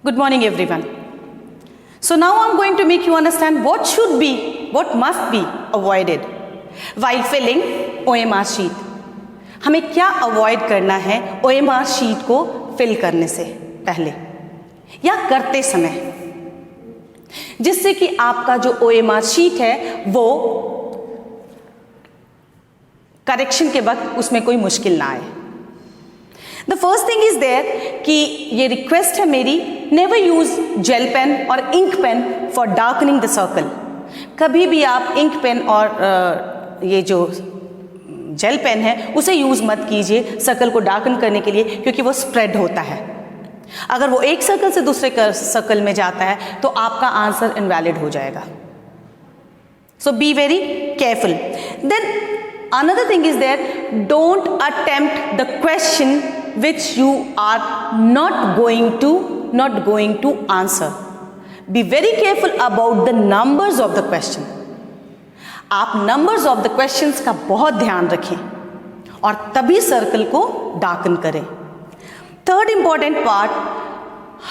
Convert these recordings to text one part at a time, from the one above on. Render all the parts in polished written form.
Good morning everyone. So now I'm going to make you understand what must be avoided while filling OMR sheet. हमें क्या avoid करना है OMR sheet को fill करने से पहले या करते समय, जिससे कि आपका जो OMR शीट है वो करेक्शन के वक्त उसमें कोई मुश्किल ना आए. The first thing is there कि ये रिक्वेस्ट है मेरी, नेवर यूज जेल पेन और ink pen for darkening the circle. कभी भी आप इंक पेन और ये जो जेल पेन है उसे यूज मत कीजिए सर्कल को डार्कन करने के लिए, क्योंकि वो स्प्रेड होता है. अगर वो एक सर्कल से दूसरे सर्कल में जाता है तो आपका आंसर इनवैलिड हो जाएगा. So be very careful. Then another thing is there, don't attempt the question which you are not going to answer. Be very careful about the numbers of the question. आप numbers of the questions का बहुत ध्यान रखें और तभी circle को darken करें. Third important part,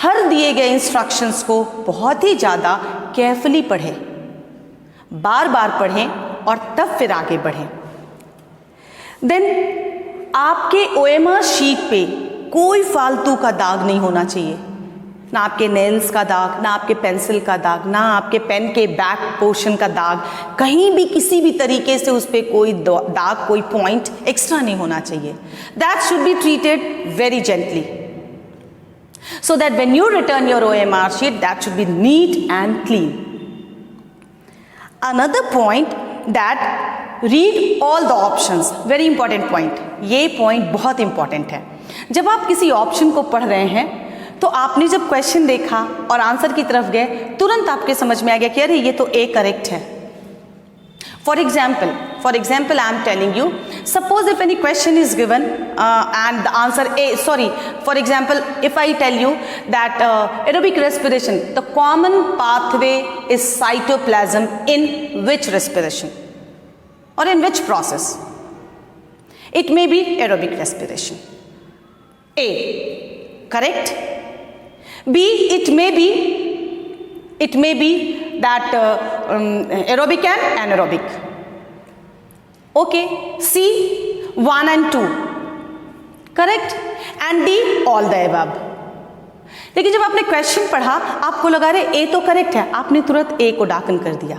हर दिए गए इंस्ट्रक्शंस को बहुत ही ज़्यादा केयरफुली पढ़ें, बार बार पढ़ें और तब फिर आगे बढ़ें. देन आपके OMR शीट पे कोई फालतू का दाग नहीं होना चाहिए. ना आपके नेल्स का दाग, ना आपके पेंसिल का दाग, ना आपके पेन के बैक पोर्शन का दाग, कहीं भी किसी भी तरीके से उस पर कोई दाग, कोई पॉइंट एक्स्ट्रा नहीं होना चाहिए. That should be treated very gently, so that when you return your OMR sheet, that should be neat and clean. Another point that read all the options, very important point. ये point बहुत important है. जब आप किसी option को पढ़ रहे हैं तो आपने जब क्वेश्चन देखा और आंसर की तरफ गए, तुरंत आपके समझ में आ गया कि अरे ये तो ए करेक्ट है. For example, I am telling you, suppose if any question is given and the answer A, for example, if I tell you that aerobic respiration, the common pathway is cytoplasm in which respiration or in which process? It may be aerobic respiration. A, correct. B, it may be that aerobic and anaerobic. Okay. C, 1 and 2, correct. And D, all the above. लेकिन जब आपने question पढ़ा आपको लगा रहे A तो correct है, आपने तुरंत A को डार्कन कर दिया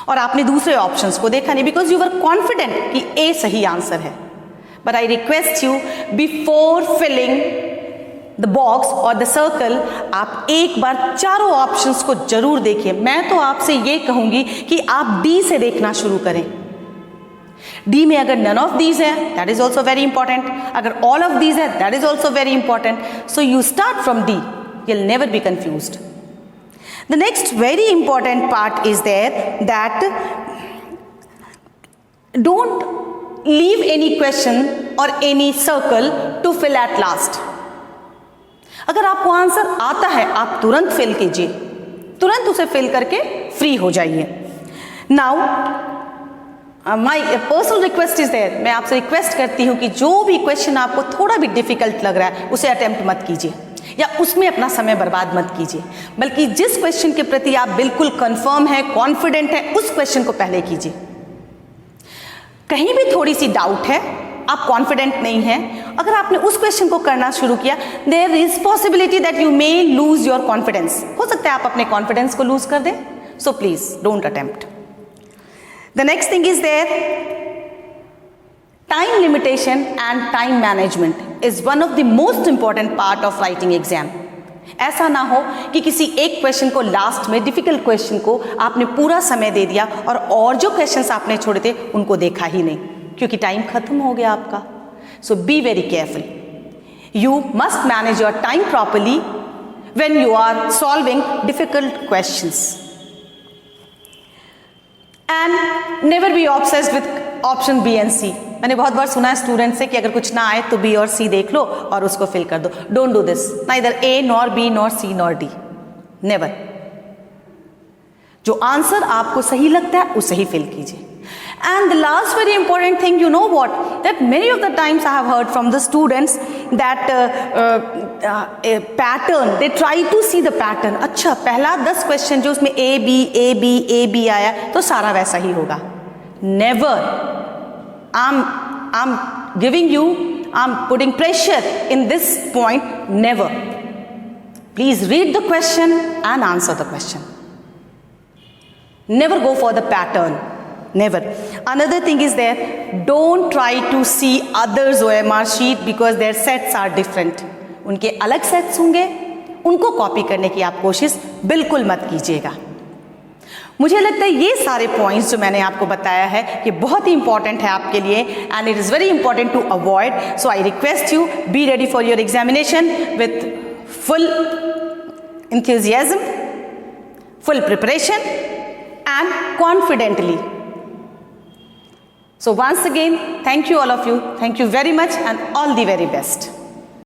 और आपने दूसरे ऑप्शंस को देखा नहीं, बिकॉज यू वर कॉन्फिडेंट कि A सही आंसर है. But I request you, before filling the box और द सर्कल, आप एक बार चारों ऑप्शंस को जरूर देखिए. मैं तो आपसे ये कहूंगी कि आप डी से देखना शुरू करें. डी में अगर नन ऑफ दीज है, that is also very important. अगर ऑल ऑफ दीज है, that is also very important. So you start from D, you will never be confused. The next very important part is there that don't leave any question or any circle to fill at last. अगर आपको answer आता है आप तुरंत fill कीजिए, तुरंत उसे fill करके फ्री हो जाइए. Now my personal request is there, मैं आपसे रिक्वेस्ट करती हूँ कि जो भी क्वेश्चन आपको थोड़ा भी डिफिकल्ट लग रहा है उसे अटेम्प्ट मत कीजिए या उसमें अपना समय बर्बाद मत कीजिए, बल्कि जिस क्वेश्चन के प्रति आप बिल्कुल कंफर्म है, कॉन्फिडेंट है, उस क्वेश्चन को पहले कीजिए. कहीं भी थोड़ी सी डाउट है, आप कॉन्फिडेंट नहीं है, अगर आपने उस क्वेश्चन को करना शुरू किया, there is possibility that you may lose your confidence. हो सकता है आप अपने कॉन्फिडेंस को लूज कर दें. So please don't attempt. The next thing is there, time limitation and time management is one of the most important part of writing exam. ऐसा ना हो कि किसी एक क्वेश्चन को, लास्ट में डिफिकल्ट क्वेश्चन को आपने पूरा समय दे दिया और जो क्वेश्चंस आपने छोड़े थे उनको देखा ही नहीं, क्योंकि टाइम खत्म हो गया आपका. So be very careful. You must manage your time properly when you are solving difficult questions. And never be obsessed with option B and C. मैंने बहुत बार सुना है स्टूडेंट से कि अगर कुछ ना आए तो बी और सी देख लो और उसको फिल कर दो. Don't do this. Neither A nor B nor C nor D, never. जो आंसर आपको सही लगता है उसे ही फिल कीजिए. And the last very important thing, you know what, that many of the times I have heard from the students that a pattern, they try to see the pattern. अच्छा, पहला 10 question जो उसमें A B आया तो सारा वैसा ही होगा. Never. I'm giving you, I'm putting pressure in this point. Never. Please read the question and answer the question. Never go for the pattern. Never. Another thing is there, don't try to see others' OMR sheet because their sets are different. उनके अलग sets होंगे, उनको copy करने की आप कोशिश बिल्कुल मत कीजिएगा. मुझे लगता है ये सारे पॉइंट्स जो मैंने आपको बताया है ये बहुत ही इंपॉर्टेंट है आपके लिए and it is very important to avoid. So I request you be ready for your examination with full enthusiasm, full preparation and confidently. So once again, thank you all of you. Thank you very much and all the very best.